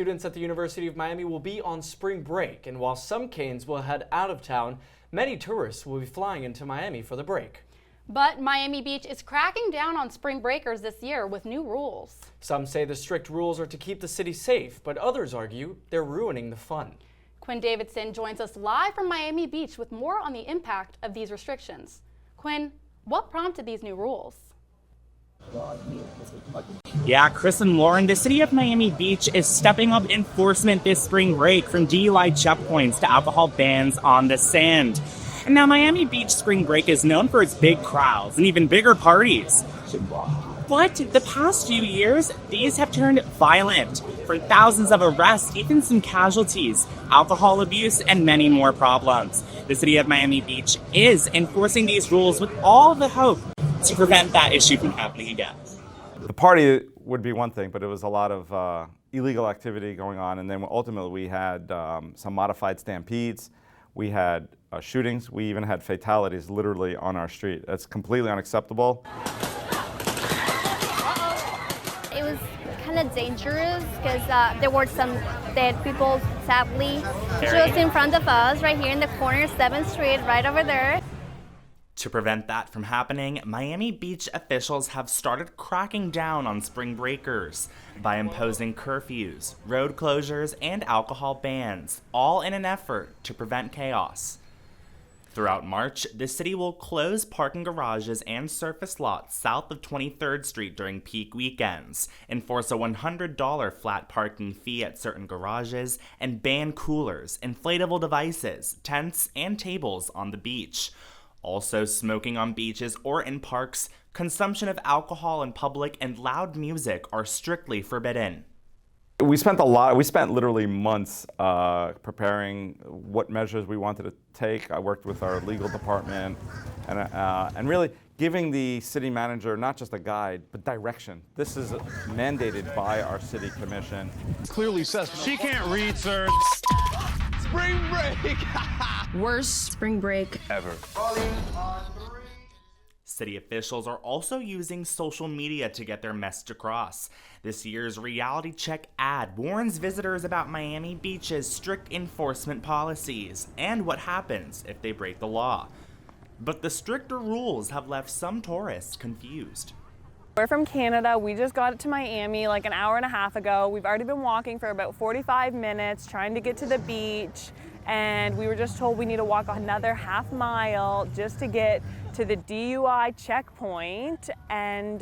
Students at the University of Miami will be on spring break, and while some Canes will head out of town, many tourists will be flying into Miami for the break. But Miami Beach is cracking down on spring breakers this year with new rules. Some say the strict rules are to keep the city safe, but others argue they're ruining the fun. Quinn Davidson joins us live from Miami Beach with more on the impact of these restrictions. Quinn, what prompted these new rules? Yeah, Chris and Lauren, the city of Miami Beach is stepping up enforcement this spring break, from DUI checkpoints to alcohol bans on the sand. And now Miami Beach spring break is known for its big crowds and even bigger parties. But the past few years, these have turned violent, for thousands of arrests, even some casualties, alcohol abuse, and many more problems. The city of Miami Beach is enforcing these rules with all the hope to prevent that issue from happening again. The party would be one thing, but it was a lot of illegal activity going on, and then ultimately we had some modified stampedes, we had shootings, we even had fatalities literally on our street. That's completely unacceptable. It was kind of dangerous because there were some dead people, sadly, just in front of us, right here in the corner, 7th Street, right over there. To prevent that from happening, Miami Beach officials have started cracking down on spring breakers by imposing curfews, road closures, and alcohol bans, all in an effort to prevent chaos. Throughout March, the city will close parking garages and surface lots south of 23rd Street during peak weekends, enforce a $100 flat parking fee at certain garages, and ban coolers, inflatable devices, tents, and tables on the beach. Also, smoking on beaches or in parks, consumption of alcohol in public, and loud music are strictly forbidden. We spent literally months preparing what measures we wanted to take. I worked with our legal department and really giving the city manager not just a guide, but direction. This is mandated by our city commission. Clearly says she can't read, sir. Spring break! Worst spring break Ever. City officials are also using social media to get their message across. This year's reality check ad warns visitors about Miami Beach's strict enforcement policies and what happens if they break the law. But the stricter rules have left some tourists confused. We're from Canada. We just got to Miami like an hour and a half ago. We've already been walking for about 45 minutes trying to get to the beach, and we were just told we need to walk another half mile just to get to the DUI checkpoint, and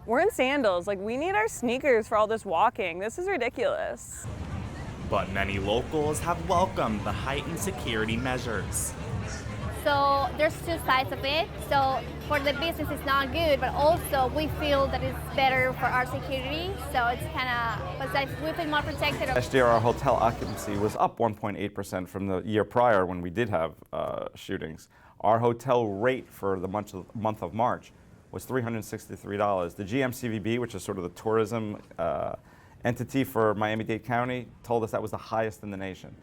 we're in sandals. Like, we need our sneakers for all this walking. This is ridiculous. But many locals have welcomed the heightened security measures. So there's two sides of it. So for the business, it's not good, but also we feel that it's better for our security. So it's kind of, we feel more protected. Last year, our hotel occupancy was up 1.8% from the year prior when we did have shootings. Our hotel rate for the month of March was $363. The GMCVB, which is sort of the tourism entity for Miami-Dade County, told us that was the highest in the nation.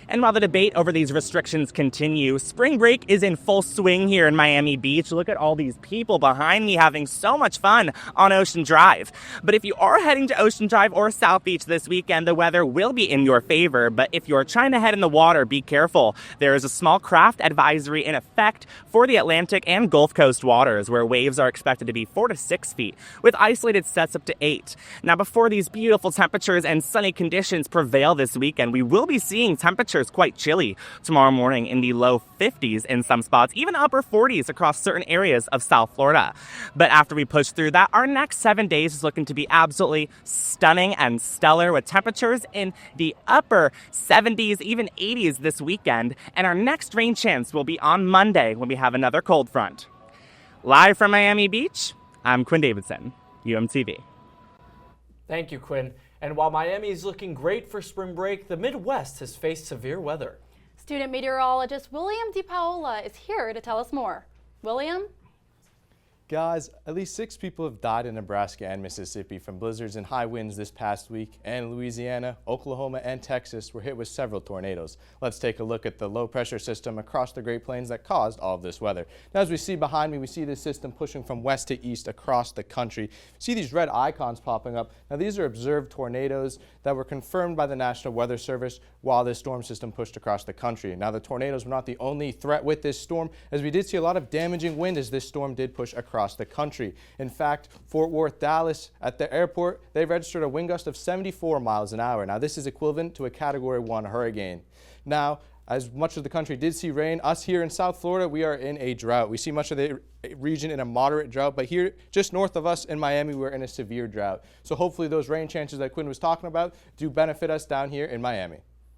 And while the debate over these restrictions continue, spring break is in full swing here in Miami Beach. Look at all these people behind me having so much fun on Ocean Drive. But if you are heading to Ocean Drive or South Beach this weekend, the weather will be in your favor. But if you're trying to head in the water, be careful. There is a small craft advisory in effect for the Atlantic and Gulf Coast waters, where waves are expected to be 4 to 6 feet, with isolated sets up to 8. Now, before these beautiful temperatures and sunny conditions prevail this weekend, we will be seeing temperatures quite chilly tomorrow morning in the low 50s in some spots, even upper 40s across certain areas of South Florida. But after we push through that, our next 7 days is looking to be absolutely stunning and stellar, with temperatures in the upper 70s, even 80s this weekend. And our next rain chance will be on Monday when we have another cold front. Live from Miami Beach, I'm Quinn Davidson, UMTV. Thank you, Quinn. And while Miami is looking great for spring break, the Midwest has faced severe weather. Student meteorologist William DePaola is here to tell us more. William? Guys, at least 6 people have died in Nebraska and Mississippi from blizzards and high winds this past week, and Louisiana, Oklahoma, and Texas were hit with several tornadoes. Let's take a look at the low pressure system across the Great Plains that caused all of this weather. Now, as we see behind me, we see this system pushing from west to east across the country. See these red icons popping up. Now, these are observed tornadoes that were confirmed by the National Weather Service while this storm system pushed across the country. Now, the tornadoes were not the only threat with this storm, as we did see a lot of damaging wind as this storm did push across the country. In fact, Fort Worth, Dallas, at the airport, they registered a wind gust of 74 miles an hour. Now, this is equivalent to a Category 1 hurricane. Now, as much of the country did see rain, us here in South Florida, we are in a drought. We see much of the region in a moderate drought, but here just north of us in Miami, we're in a severe drought. So hopefully those rain chances that Quinn was talking about do benefit us down here in Miami.